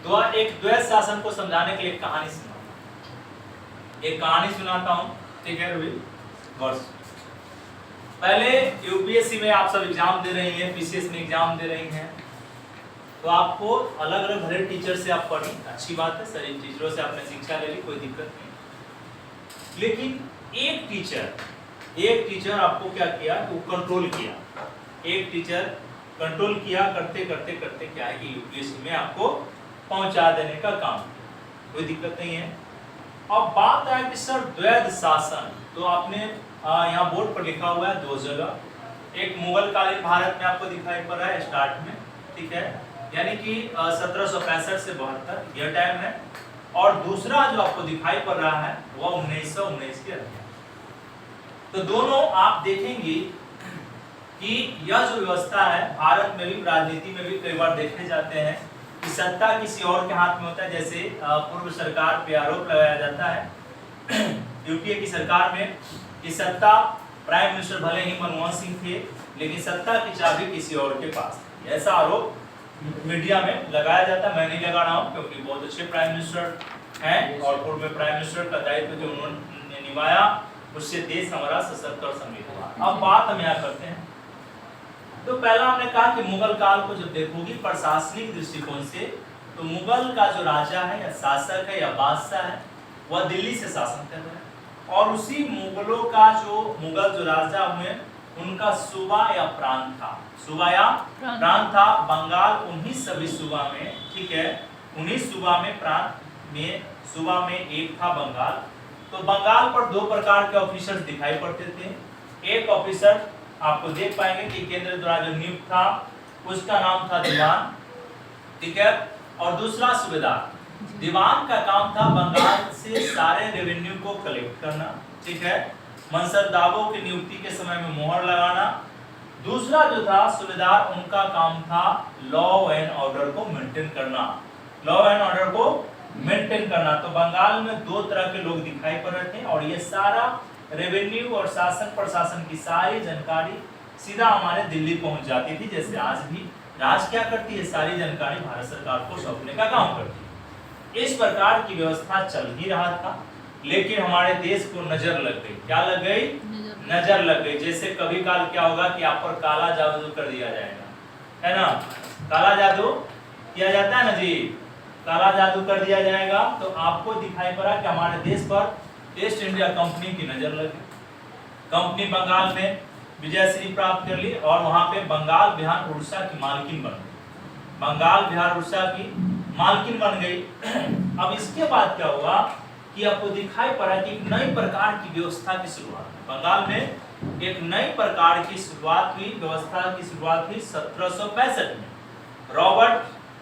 तो एक द्वैध शासन को समझाने के लिए कहानी सुनाऊंगा। एक कहानी सुनाता हूं, ठीक है रवि? वर्ष पहले यूपीएससी में आप सब एग्जाम दे रही हैं, पीसीएस में एग्जाम दे रही हैं, तो आपको अलग अलग भले टीचर से आप पढ़ी, अच्छी बात है, सर इन टीचरों से आपने शिक्षा ले ली, कोई दिक्कत नहीं। लेकिन एक टीचर आपको क्या किया, वो कंट्रोल किया। एक टीचर कंट्रोल किया, करते करते करते क्या है कि यूपीएससी में आपको पहुंचा देने का काम, कोई दिक्कत नहीं है। अब बात है कि सर द्वैध शासन, तो आपने यहाँ बोर्ड पर लिखा हुआ है दो जगह, एक मुगल कालीन भारत में आपको दिखाई पड़ रहा है स्टार्ट में, ठीक है, यानी कि 1765 से 72 यह टाइम है, और दूसरा जो आपको दिखाई पड़ रहा है वह 1919 के अंदर। तो दोनों आप देखेंगे कि यह जो व्यवस्था है भारत में भी, राजनीति में भी कई बार देखे जाते हैं कि सत्ता किसी और के हाथ में होता है। जैसे पूर्व सरकार पे आरोप लगाया जाता है यूपीए की सरकार में कि सत्ता प्राइम मिनिस्टर भले ही मनमोहन सिंह थे, लेकिन सत्ता की चाबी किसी और के पास थी। ऐसा आरोप मीडिया में लगाया जाता है। मैं नहीं लगा रहा हूँ क्योंकि बहुत अच्छे प्राइम मिनिस्टर हैं और पूर्व में प्राइम मिनिस्टर का दायित्व जो उन्होंने निभाया, उससे देश हमारा सशक्त और समृद्ध हुआ। अब बात हम यहाँ करते हैं, तो पहला हमने कहा कि मुगल काल को जब देखोगी प्रशासनिक दृष्टिकोण से, तो मुगल का जो राजा है या शासक है या बादशाह है, वह दिल्ली से शासन कर रहा है, और उसी मुगल जो राजा हुए उनका सूबा या प्रांत था, सूबा या प्रांत था बंगाल। उन्हीं सभी सूबा में, ठीक है, उन्हीं सूबा में प्रांत में, सूबा में एक था बंगाल। तो बंगाल पर दो प्रकार के ऑफिसर्स दिखाई पड़ते थे। एक ऑफिसर आपको देख पाएंगे कि केंद्र द्वारा जो नियुक्त था उसका नाम था दीवान, ठीक है, और दूसरा सूबेदार। दीवान का काम था बंगाल से सारे रेवेन्यू को कलेक्ट करना, ठीक है, मनसबदारों की नियुक्ति के समय में मोहर लगाना। दूसरा जो था सूबेदार, उनका काम था लॉ एंड ऑर्डर को मेंटेन करना, लॉ एंड ऑर्डर को मेंटेन करना। तो बंगाल में दो तरह के लोग दिखाई पड़ रहे थे, और ये सारा रेवेन्यू और शासन प्रशासन की सारी जानकारी सीधा हमारे दिल्ली पहुंच जाती थी। जैसे आज भी राज क्या करती है, सारी जानकारी भारत सरकार को सौंपने का काम करती है। इस प्रकार की व्यवस्था चल ही रहा था, लेकिन हमारे देश को नजर लग गई। क्या लग गई? नजर लग गई। जैसे कभी काल क्या होगा कि आप पर काला जादू कर दिया जाएगा, है ना, काला जादू किया जाता है ना जी, काला जादू कर दिया जाएगा। तो आपको दिखाई पड़ा कि हमारे देश पर ईस्ट इंडिया कंपनी की नजर लगी। कंपनी बंगाल में विजयश्री प्राप्त कर ली और वहां पे बंगाल बिहार उड़ीसा की मालकिन बन गई, बंगाल बिहार उड़ीसा की मालकिन बन गई। अब इसके बाद क्या हुआ कि आपको दिखाई पड़ा कि एक नई प्रकार की व्यवस्था की शुरुआत, बंगाल में एक नई प्रकार की शुरुआत हुई, व्यवस्था की शुरुआत हुई 1765 में रॉबर्ट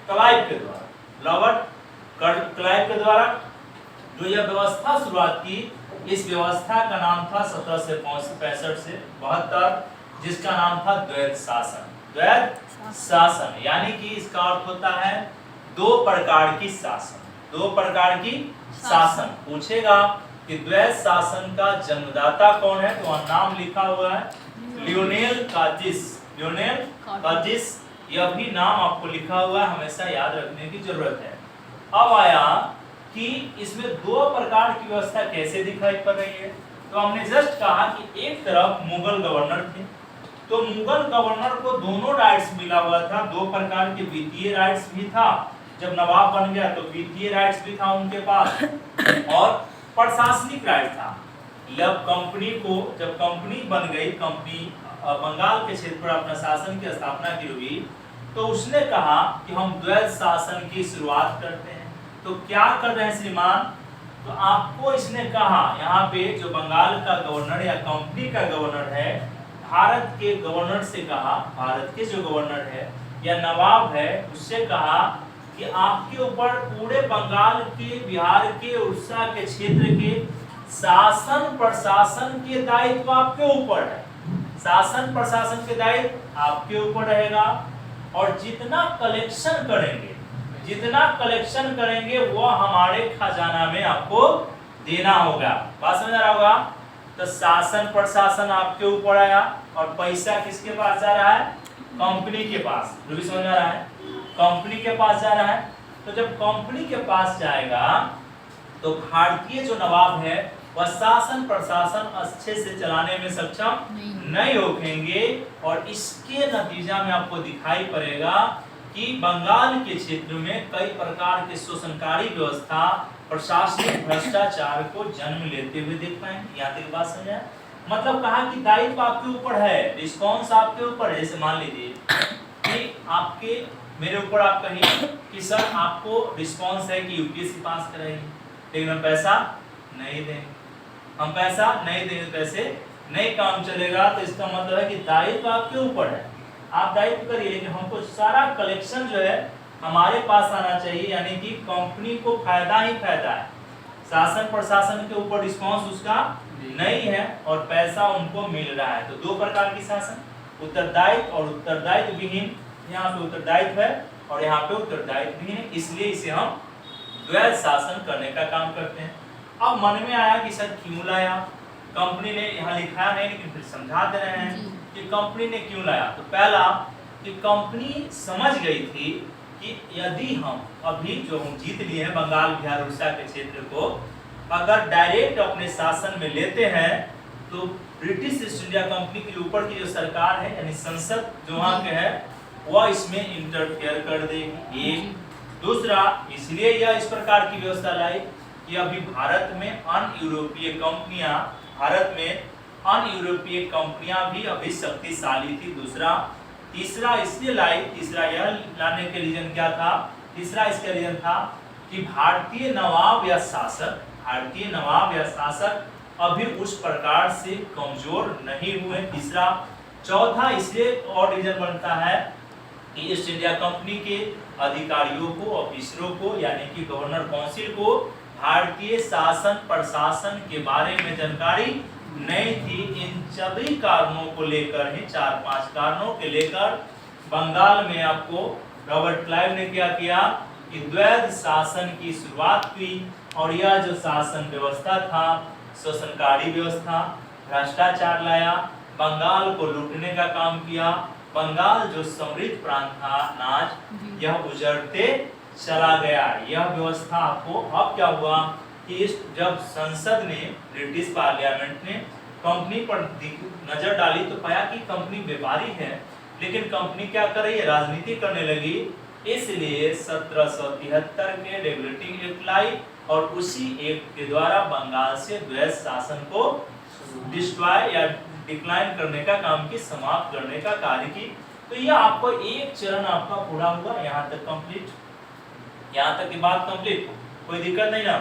क्लाइव के द्वारा। रॉबर्ट क्लाइव के द्वारा जो यह व्यवस्था शुरुआत की, इस व्यवस्था का नाम था 1765 से 72, जिसका नाम था द्वैध शासन। द्वैध शासन यानी कि इसका अर्थ होता है दो प्रकार की शासन, दो प्रकार की शासन। पूछेगा कि द्वैध शासन का जन्मदाता कौन है, तो नाम लिखा हुआ है लियोनेल काजिस। लियोनेल काजिस, यह भी नाम आपको लिखा हुआ है, हमेशा याद रखने की जरूरत है। अब आया कि इसमें दो प्रकार की व्यवस्था कैसे दिखाई पड़ रही है। तो हमने जस्ट कहा कि एक तरफ मुगल गवर्नर थे, तो मुगल गवर्नर को दोनों राइट्स मिला हुआ था, दो प्रकार के वित्तीय राइट्स भी था, जब नवाब बन गया तो वित्तीय राइट्स भी था उनके पास, और प्रशासनिक राइट था। जब कंपनी बन गई, कंपनी बंगाल के क्षेत्र पर अपना शासन की स्थापना की हुई, तो उसने कहा कि हम द्वैध शासन की शुरुआत करते हैं। तो क्या कर रहे हैं श्रीमान, तो आपको इसने कहा यहाँ पे जो बंगाल का गवर्नर या कंपनी का गवर्नर है, भारत के गवर्नर से कहा, भारत के जो गवर्नर है या नवाब है, उससे कहा कि आपके ऊपर पूरे बंगाल के, बिहार के, उड़ीसा के क्षेत्र के शासन प्रशासन के दायित्व आपके ऊपर है, शासन प्रशासन के दायित्व आपके ऊपर रहेगा, और जितना कलेक्शन करेंगे वो हमारे खजाना में आपको देना होगा। बात समझ आ रहा होगा? तो शासन प्रशासन आपके ऊपर आया, और पैसा किसके पास जा रहा है? कंपनी के पास, जो भी समझ में आ रहा है, कंपनी के पास जा रहा है। तो जब कंपनी के पास जाएगा तो भारतीय जो नवाब है वह शासन प्रशासन अच्छे से चलाने में सक्षम नहीं होंगे, और इसके नतीजा में आपको दिखाई पड़ेगा कि बंगाल के क्षेत्र में कई प्रकार के शोषणकारी व्यवस्था, प्रशासनिक भ्रष्टाचार को जन्म लेते हुए देख पाएंगे। यहाँ तक बात समझ आया? मतलब कहा कि दायित्व आपके ऊपर है, रिस्पॉन्स आपके ऊपर है। जैसे मान लीजिए कि आपके मेरे ऊपर आप कहिए कि सर आपको रिस्पॉन्स है कि यूपीएससी पास कराइए, लेकिन हम पैसा नहीं देंगे, हम पैसा नहीं देंगे, पैसे नहीं काम चलेगा। तो इसका मतलब है कि दायित्व आपके ऊपर है, आप दायित्व करिए, लेकिन हमको सारा कलेक्शन जो है हमारे पास आना चाहिए, यानी कि कंपनी को फायदा ही फायदा है। शासन प्रशासन के ऊपर रिस्पॉन्स उसका नहीं है और पैसा उनको मिल रहा है। तो दो प्रकार की शासन, उत्तरदायित्व और उत्तरदायित्व विहीन। यहाँ पे उत्तरदायित्व है और यहाँ पे उत्तरदायित्व विहीन है, इसलिए इसे हम द्वैध शासन करने का काम करते हैं। अब मन में आया कि सर क्यों लाया, कंपनी ने यहाँ लिखा नहीं, लेकिन फिर समझा दे रहे हैं कि कंपनी ने क्यों लाया। तो पहला कि कंपनी समझ गई थी कि यदि हम अभी जो हम जीत लिए हैं बंगाल बिहार उड़ीसा के क्षेत्र को, अगर डायरेक्ट अपने शासन में लेते हैं तो ब्रिटिश ईस्ट इंडिया कंपनी के ऊपर की जो सरकार है यानी संसद जो वहाँ के है वह इसमें इंटरफेयर कर देगी। एक दूसरा, इसलिए यह इस प्रकार की व्यवस्था लाई कि अभी भारत में अन्य यूरोपीय कंपनियां भी अभी शक्तिशाली थी। दूसरा, तीसरा इसलिए लाई, तीसरा यह लाने के रीजन क्या था, तीसरा इसका रीजन था कि भारतीय नवाब या शासक अभी उस प्रकार से कमजोर नहीं हुए। तीसरा, चौथा इसलिए और रीजन बनता है कि ईस्ट इंडिया कंपनी के अधिकारियों को, ऑफिसरों को, यानी कि गवर्नर काउंसिल को भारतीय शासन प्रशासन के बारे में जानकारी नहीं थी। इन सभी कारणों को लेकर ही, 4-5 कारणों के लेकर बंगाल में आपको रॉबर्ट क्लाइव ने क्या किया कि द्वैध शासन की शुरुआत की, और यह जो शासन व्यवस्था था शोषणकारी व्यवस्था, भ्रष्टाचार लाया, बंगाल को लूटने का काम किया। बंगाल जो समृद्ध प्रांत था अनाज, यह उजड़ते चला गया। यह व्यवस्था आपको अब क्या हुआ कि जब संसद ने, ब्रिटिश पार्लियामेंट ने कंपनी पर नजर डाली तो पाया कि कंपनी व्यापारी है, लेकिन कंपनी क्या कर रही है, राजनीति करने लगी। इसलिए 1773 के रेगुलेटिंग एक्ट लाई और उसी एक्ट के द्वारा बंगाल से द्वैध शासन को डिस्ट्रॉय या डिक्लाइन करने का काम की, समाप्त करने का कार्य की। तो यह आपको एक चरण आपका पूरा हुआ, यहाँ तक कंप्लीट, यहाँ तक की बात कंप्लीट, कोई दिक्कत नहीं ना।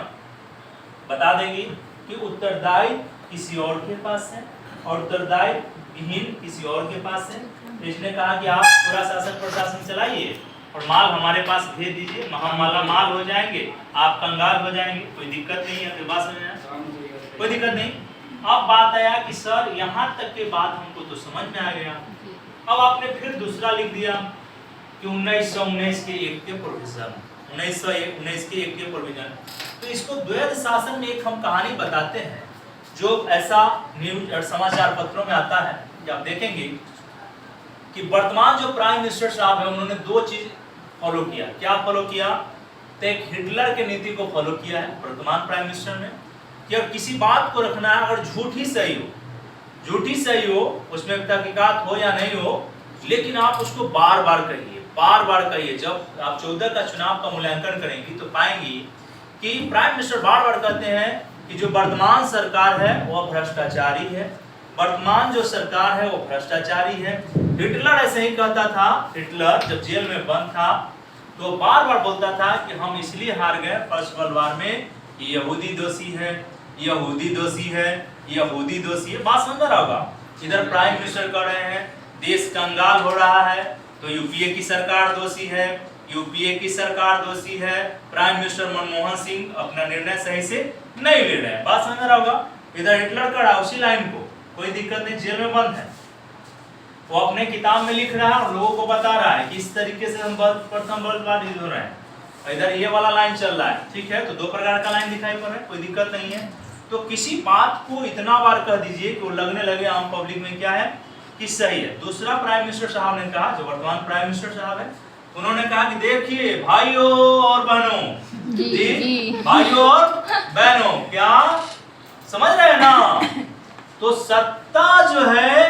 बता देंगे कि उत्तरदायित्व किसी और के पास है और उत्तरदायित्व विहीन किसी और के पास है। इसने कहा कि आप पूरा शासन प्रशासन चलाइए और माल हमारे पास भेज दीजिए, हम माल हो जाएंगे, आप कंगाल हो जाएंगे, कोई दिक्कत नहीं है। बात समझ में, कोई दिक्कत नहीं। अब बात आया कि सर यहाँ तक के बात हमको तो समझ में आ गया, अब आपने फिर दूसरा लिख दिया कि 1919 के एक्ट के प्रोविजन, 1919 के एक्ट के प्रोविजन। तो इसको द्वैध शासन में एक हम कहानी बताते हैं जो ऐसा न्यूज और समाचार पत्रों में आता है कि आप देखेंगे कि वर्तमान जो प्राइम मिनिस्टर साहब है उन्होंने दो चीज फॉलो किया। क्या फॉलो किया? तो एक हिटलर की नीति को फॉलो किया है वर्तमान प्राइम मिनिस्टर ने कि अब किसी बात को रखना है, अगर झूठी सही हो उसमें तहकीकात हो या नहीं हो, लेकिन आप उसको बार बार कहिए। जब आप 14 का चुनाव का मूल्यांकन करेंगी तो पाएंगी कि प्राइम मिनिस्टर बार बार कहते हैं कि जो वर्तमान सरकार है वह भ्रष्टाचारी है, वर्तमान जो सरकार है वो भ्रष्टाचारी है। हिटलर ऐसे ही कहता था, हिटलर जब जेल में बंद था तो बार बार बोलता था कि हम इसलिए हार गए फर्स्ट वर्ल्ड वॉर में, यहूदी दोषी है, यहूदी दोषी है, यहूदी दोषी है। बात समझ रहा होगा। इधर प्राइम मिनिस्टर कह रहे हैं देश कंगाल हो रहा है तो यूपीए की सरकार दोषी है, यूपीए की सरकार दोषी है, प्राइम मिनिस्टर मनमोहन सिंह अपना निर्णय सही से नहीं ले रहे हैं। बात समझ रहा होगा। इधर हिटलर कर रहा है उसी लाइन को, कोई दिक्कत नहीं, जेल में बंद है, वो अपने किताब में लिख रहा है और लोगों को बता रहा है कि इस तरीके से हम प्रथम वर्ल्ड युद्ध हो रहे हैं। इधर ये वाला लाइन चल रहा है, ठीक है। तो दो प्रकार का लाइन दिखाई पड़ रहा है, कोई दिक्कत नहीं है। तो किसी बात को इतना बार कह दीजिए कि वो लगने लगे आम पब्लिक में क्या है कि सही है। दूसरा प्राइम मिनिस्टर साहब ने कहा, जो वर्तमान प्राइम मिनिस्टर साहब है, उन्होंने कहा कि देखिए भाइयों और बहनों, जी भाइयों और बहनों, क्या समझ रहे हैं ना? तो सत्ता जो है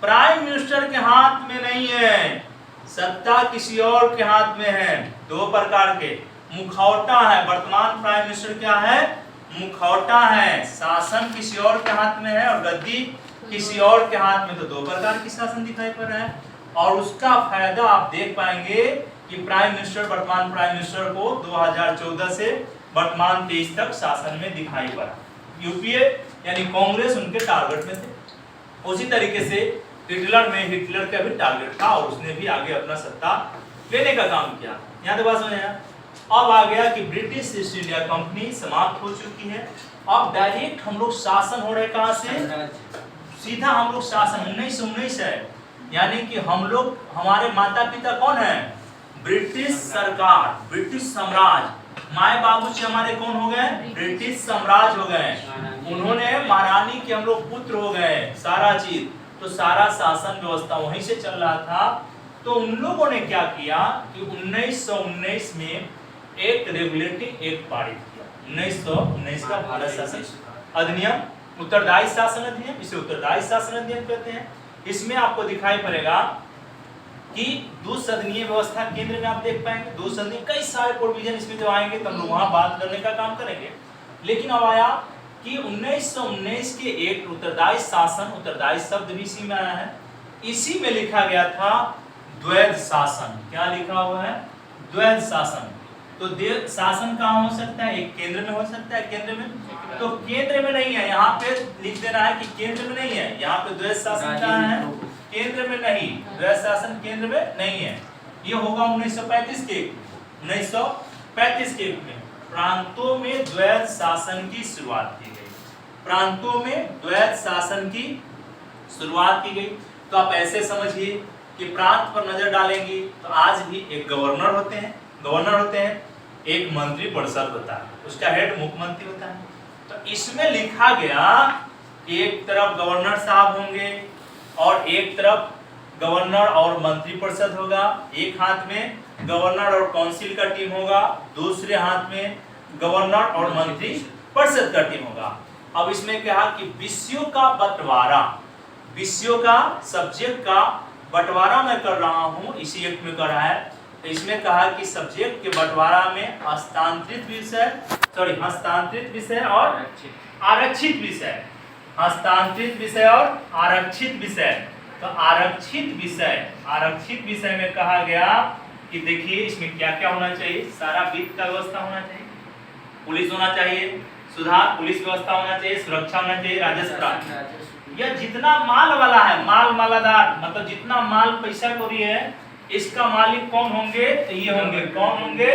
प्राइम मिनिस्टर के हाथ में नहीं है, सत्ता किसी और के हाथ में है। दो प्रकार के मुखौटा है, वर्तमान प्राइम मिनिस्टर क्या है? मुखौटा है। शासन किसी और के हाथ में है और गद्दी किसी और के हाथ में। तो दो प्रकार की शासन दिखाई पड़ रहा है और उसका फायदा आप देख पाएंगे कि प्राइम मिनिस्टर, वर्तमान प्राइम मिनिस्टर को 2014 से वर्तमान 23 तक शासन में दिखाई पड़ा। यूपीए यानी कांग्रेस उनके टारगेट में थे। उसी तरीके से हिटलर का भी टारगेट था और उसने भी आगे अपना सत्ता लेने का काम किया। यहाँ तो बात समझ आया। अब आ गया कि ब्रिटिश ईस्ट इंडिया कंपनी समाप्त हो चुकी है। अब डायरेक्ट हम लोग शासन हो रहे कहां से? सीधा हम लोग शासन 1919 है, यानी कि हम लोग, हमारे माता पिता कौन है? ब्रिटिश सरकार, ब्रिटिश साम्राज्य। माए बाबू से हमारे कौन हो गए? ब्रिटिश साम्राज्य हो गए। उन्होंने महारानी के हम लोग पुत्र हो गए, सारा चीज। तो सारा शासन व्यवस्था वहीं से चल रहा था। तो उन लोगों ने क्या किया कि 1919 में एक रेगुलेटिंग एक्ट पारित किया। 1919 का भारत शासन अधिनियम, उत्तरदायी शासन अधिनियम, इसे उत्तरदायी शासन अधिनियम कहते हैं। इसमें आपको दिखाई पड़ेगा कि दो सदनीय व्यवस्था केंद्र में आप देख पाएंगे। दो सदनीय कई सारे प्रोविजन इसमें जो आएंगे तो हम लोग वहां बात करने का काम करेंगे। लेकिन अब आया कि 1919 के एक उत्तरदायी शासन, उत्तरदायी शब्द भी इसी में आया है। इसी में लिखा गया था द्वैध शासन। क्या लिखा हुआ है? द्वैध शासन। तो शासन कहाँ हो सकता है? एक केंद्र में हो सकता है, केंद्र में। तो केंद्र में नहीं है, यहाँ पे लिख देना है कि केंद्र में नहीं है। यहाँ पे द्वैध शासन कहाँ है? केंद्र में नहीं, द्वैध शासन केंद्र में नहीं है। ये होगा 1935 के 1935 के में प्रांतों में द्वैध शासन की शुरुआत की गई। प्रांतों में द्वैध शासन की शुरुआत की गई। तो आप ऐसे समझिए कि प्रांत पर नजर डालेंगे तो आज भी एक गवर्नर होते हैं, एक मंत्री परिषद होता है, उसका हेड मुख्यमंत्री होता है। तो इसमें लिखा गया कि एक तरफ गवर्नर साहब होंगे और एक तरफ गवर्नर और मंत्री परिषद होगा। एक हाथ में गवर्नर और काउंसिल का टीम होगा, दूसरे हाथ में गवर्नर और मंत्री परिषद का टीम होगा। अब इसमें कहा कि विषयों का बंटवारा, विषयों का, सब्जेक्ट का बंटवारा मैं कर रहा हूं, इसी एक्ट में कर रहा है। तो इसमें कहा कि सब्जेक्ट के बंटवारा में हस्तांतरित विषय और आरक्षित विषय, हस्तांतरित विषय और आरक्षित विषय। तो आरक्षित विषय में कहा गया कि देखिए इसमें क्या क्या होना चाहिए। सारा वित्त का व्यवस्था होना चाहिए, पुलिस होना चाहिए, सुधार पुलिस व्यवस्था होना चाहिए, सुरक्षा होना चाहिए, राजस्व। यह जितना माल वाला है, माल मालादार, मतलब जितना माल पैसा कौड़ी है, इसका मालिक कौन होंगे? तो ये होंगे, कौन होंगे?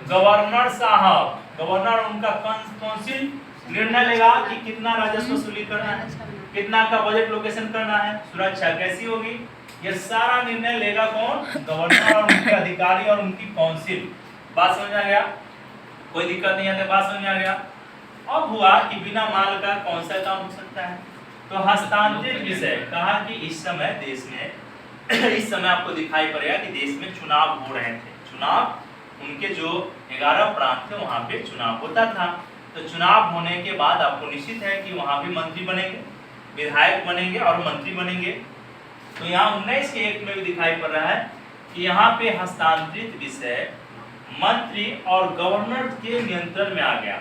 गवर्नर साहब। गवर्नर, उनका काउंसिल निर्णय लेगा कि कितना राजस्व वसूली करना है, कितना का बजट लोकेशन करना है, सुरक्षा कैसी होगी। ये सारा निर्णय लेगा कौन? गवर्नर और उनके अधिकारी और उनकी काउंसिल। बात समझ आ गया? कोई दिक्कत नहीं है, बात समझ आ गया। अब हुआ कि बिना माल का कौन सा काम हो सकता है? तो हस्तांतरित विषय कहा कि इस समय देश में इस समय आपको दिखाई पड़ेगा कि देश में चुनाव हो रहे थे। चुनाव, उनके जो 11 प्रांत थे वहां पे चुनाव होता था। तो चुनाव होने के बाद आपको निश्चित है कि वहां भी मंत्री बनेंगे, विधायक बनेंगे और मंत्री बनेंगे। तो यहाँ 19 के एक में भी दिखाई पड़ रहा है कि यहाँ पे हस्तांतरित विषय मंत्री और गवर्नर के नियंत्रण में आ गया।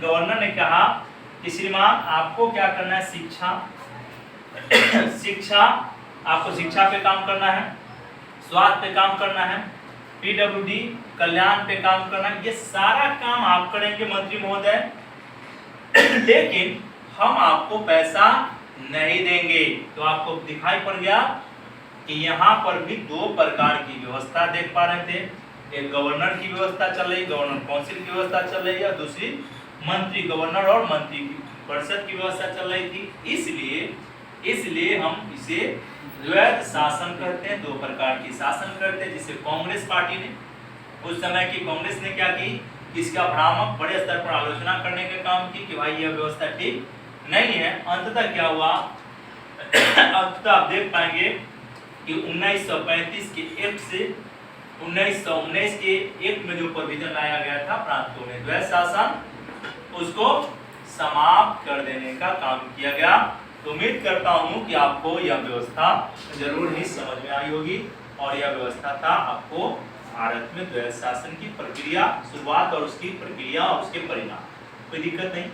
गवर्नर ने कहा कि श्रीमान आपको क्या करना है? शिक्षा, आपको शिक्षा पे काम करना है, स्वास्थ्य पे काम करना है, पीडब्ल्यूडी कल्याण पे काम करना है। ये सारा काम आप करेंगे मंत्री महोदय, लेकिन हम आपको पैसा नहीं देंगे। तो आपको दिखाई पड़ गया कि यहाँ पर भी दो प्रकार की व्यवस्था देख पा रहे थे। एक गवर्नर की व्यवस्था चल रही, गवर्नर काउंसिल की व्यवस्था चल रही है, दूसरी मंत्री, गवर्नर और मंत्री परिषद की व्यवस्था चल रही थी। इसलिए हम इसे द्वैध शासन कहते हैं, दो प्रकार की शासन करते हैं। जिसे कांग्रेस पार्टी ने, उस समय की कांग्रेस ने क्या की, इसका भ्रामक बड़े स्तर पर आलोचना करने का काम की कि भाई यह व्यवस्था ठीक नहीं है। अंततः क्या हुआ, अब तो आप देख पाएंगे कि 1935 के एक्ट से 1919 के एक्ट में जो प्रोविजन लाया गया था प्रांतों में द्वैध शासन, उसको समाप्त कर देने का काम किया गया। तो उम्मीद करता हूं कि आपको यह व्यवस्था जरूर ही समझ में आई होगी और यह व्यवस्था था आपको भारत में द्वैध शासन की प्रक्रिया, शुरुआत और उसकी प्रक्रिया और उसके परिणाम। कोई दिक्कत नहीं।